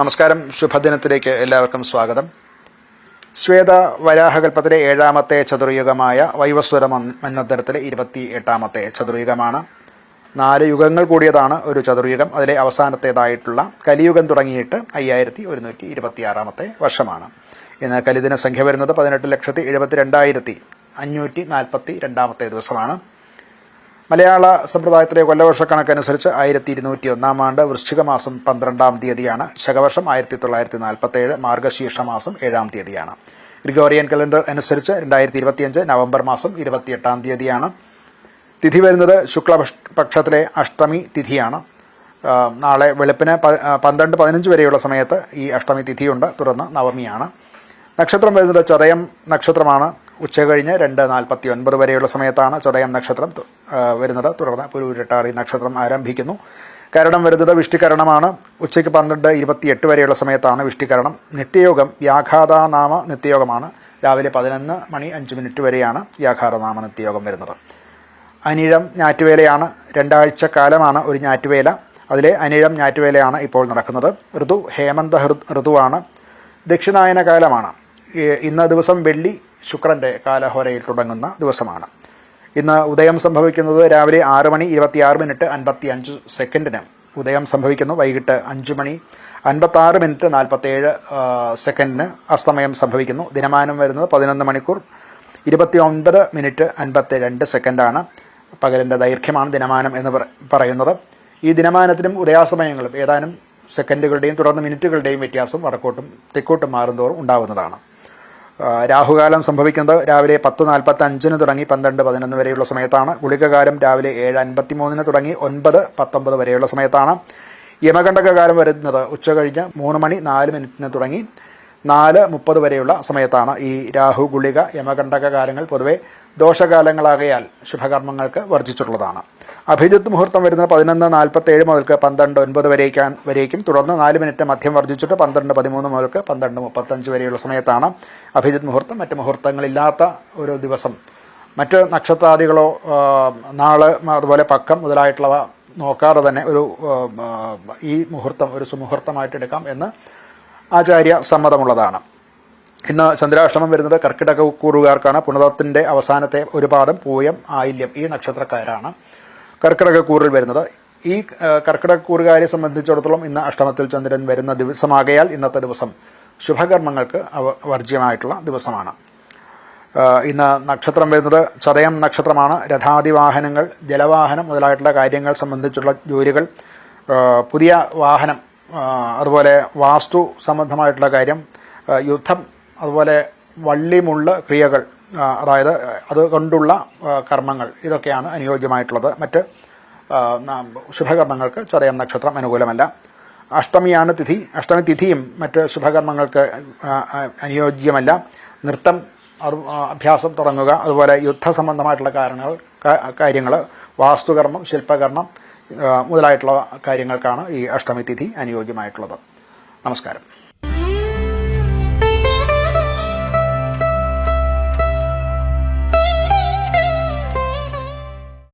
നമസ്കാരം. ശുഭദിനത്തിലേക്ക് എല്ലാവർക്കും സ്വാഗതം. ശ്വേത വരാഹകൽപ്പത്തിലെ 7ാമത്തെ ചതുർയുഗമായ വൈവസ്വത മന്വന്തരത്തിലെ 28ാമത്തെ ചതുർയുഗമാണ്. 4 യുഗങ്ങൾ കൂടിയതാണ് ഒരു ചതുർയുഗം. അതിലെ അവസാനത്തേതായിട്ടുള്ള കലിയുഗം തുടങ്ങിയിട്ട് 5126ാമത്തെ വർഷമാണ്. ഇന്ന് കലിദിന സംഖ്യ വരുന്നത് 18,72,542ാമത്തെ ദിവസമാണ്. മലയാള സമ്പ്രദായത്തിലെ കൊല്ലവർഷക്കണക്കനുസരിച്ച് 1201 ആണ്ട് വൃശ്ചിക മാസം 12-ാം തീയതിയാണ്. ശകവർഷം 1947 മാർഗശീർഷ മാസം 7-ാം തീയതിയാണ്. ഗ്രിഗോറിയൻ കലണ്ടർ അനുസരിച്ച് 2025 നവംബർ മാസം 28-ാം തീയതിയാണ്. തിഥി വരുന്നത് ശുക്ലപക്ഷത്തിലെ അഷ്ടമി തിഥിയാണ്. നാളെ വെളുപ്പിന് 12:15 വരെയുള്ള സമയത്ത് ഈ അഷ്ടമി തിഥിയുണ്ട്. തുടർന്ന് നവമിയാണ്. നക്ഷത്രം വരുന്നത് ചതയം നക്ഷത്രമാണ്. ഉച്ചകഴിഞ്ഞ് 2:49 വരെയുള്ള സമയത്താണ് ചതയം നക്ഷത്രം വരുന്നത്. തുടർന്ന് പുരുരുട്ടാതി നക്ഷത്രം ആരംഭിക്കുന്നു. കരണം വരുന്നത് വിഷ്ടികരണമാണ്. ഉച്ചയ്ക്ക് 12:28 വരെയുള്ള സമയത്താണ് വിഷ്ടികരണം. നിത്യയോഗം വ്യാഘാതനാമ നിത്യയോഗമാണ്. രാവിലെ 11:05 വരെയാണ് വ്യാഘാതനാമ നിത്യയോഗം വരുന്നത്. അനിഴം ഞാറ്റുവേലയാണ്. 2 ആഴ്ച കാലമാണ് ഒരു ഞാറ്റുവേല. അതിലെ അനിഴം ഞാറ്റുവേലയാണ് ഇപ്പോൾ നടക്കുന്നത്. ഋതു ഹേമന്ത ഋതുവാണ്. ദക്ഷിണായന കാലമാണ്. ഇന്ന് ദിവസം വെള്ളി ശുക്രന്റെ കാലഹോരയിൽ തുടങ്ങുന്ന ദിവസമാണ്. ഇന്ന് ഉദയം സംഭവിക്കുന്നത് രാവിലെ 6:56:55 ഉദയം സംഭവിക്കുന്നു. വൈകിട്ട് 5:56:47 അസ്തമയം സംഭവിക്കുന്നു. ദിനമാനം വരുന്നത് 11 മണിക്കൂർ 29 മിനിറ്റ് 52 ആണ്. പകലിൻ്റെ ദൈർഘ്യമാണ് ദിനമാനം എന്ന് പറയുന്നത്. ഈ ദിനമാനത്തിനും ഉദയാസമയങ്ങളും ഏതാനും സെക്കൻഡുകളുടെയും തുടർന്ന് മിനിറ്റുകളുടെയും വ്യത്യാസം വടക്കോട്ടും തെക്കോട്ടും മാറുന്തോറും ഉണ്ടാകുന്നതാണ്. രാഹുകാലം സംഭവിക്കുന്നത് രാവിലെ 10:45 തുടങ്ങി 12:11 വരെയുള്ള സമയത്താണ്. ഗുളികകാലം രാവിലെ 7:53 തുടങ്ങി 9:19 വരെയുള്ള സമയത്താണ്. യമകണ്ഠകാലം വരുന്നത് ഉച്ചകഴിഞ്ഞ് 3:04 തുടങ്ങി 4:30 വരെയുള്ള സമയത്താണ്. ഈ രാഹു ഗുളിക യമകണ്ഠക കാലങ്ങൾ പൊതുവെ ദോഷകാലങ്ങളാകയാൽ ശുഭകർമ്മങ്ങൾക്ക് വർജിച്ചിട്ടുള്ളതാണ്. അഭിജിത്ത് മുഹൂർത്തം വരുന്നത് 11:47 മുതൽക്ക് 12:09 വരേക്കും. തുടർന്ന് 4 മിനിറ്റ് മധ്യം വർജിച്ചിട്ട് 12:13 മുതൽക്ക് 12:35 വരെയുള്ള സമയത്താണ് അഭിജിത്ത് മുഹൂർത്തം. മറ്റ് മുഹൂർത്തങ്ങളില്ലാത്ത ഒരു ദിവസം മറ്റ് നക്ഷത്രാദികളോ നാള് അതുപോലെ പക്കം മുതലായിട്ടുള്ളവ നോക്കാതെ തന്നെ ഈ മുഹൂർത്തം ഒരു സുമുഹൂർത്തമായിട്ട് എടുക്കാം എന്ന് ആചാര്യ സമ്മതമുള്ളതാണ്. ഇന്ന് ചന്ദ്രാഷ്ടമം വരുന്നത് കർക്കിടക കൂറുകാർക്കാണ്. പുണർദത്തിന്റെ അവസാനത്തെ ഒരു പാദം പൂയം ആയില്യം ഈ നക്ഷത്രക്കാരാണ് കർക്കിടക കൂറിൽ വരുന്നത്. ഈ കർക്കിടക കൂറുകാരെ സംബന്ധിച്ചിടത്തോളം ഇന്ന് അഷ്ടമത്തിൽ ചന്ദ്രൻ വരുന്ന ദിവസമാകയാൽ ഇന്നത്തെ ദിവസം ശുഭകർമ്മങ്ങൾക്ക് വർജ്യമായിട്ടുള്ള ദിവസമാണ്. ഇന്ന് നക്ഷത്രം വരുന്നത് ചതയം നക്ഷത്രമാണ്. രഥാതിവാഹനങ്ങൾ, ജലവാഹനം മുതലായിട്ടുള്ള കാര്യങ്ങൾ സംബന്ധിച്ചുള്ള ജോലികൾ, പുതിയ വാഹനം, അതുപോലെ വാസ്തു സംബന്ധമായിട്ടുള്ള കാര്യം, യുദ്ധം, അതുപോലെ വള്ളിമുള്ള് ക്രിയകൾ, അതായത് അതുകൊണ്ടുള്ള കർമ്മങ്ങൾ, ഇതൊക്കെയാണ് അനുയോജ്യമായിട്ടുള്ളത്. മറ്റ് ശുഭകർമ്മങ്ങൾക്ക് ചതയം നക്ഷത്രം അനുകൂലമല്ല. അഷ്ടമിയാണ് തിഥി. അഷ്ടമി തിഥിയും മറ്റ് ശുഭകർമ്മങ്ങൾക്ക് അനുയോജ്യമല്ല. നൃത്തം അഭ്യാസം തുടങ്ങുക, അതുപോലെ യുദ്ധ സംബന്ധമായിട്ടുള്ള കാര്യങ്ങൾ, വാസ്തുകർമ്മം, ശില്പകർമ്മം മുതലായിട്ടുള്ള കാര്യങ്ങൾക്കാണ് ഈ അഷ്ടമി തിഥി അനുയോജ്യമായിട്ടുള്ളത്. നമസ്കാരം.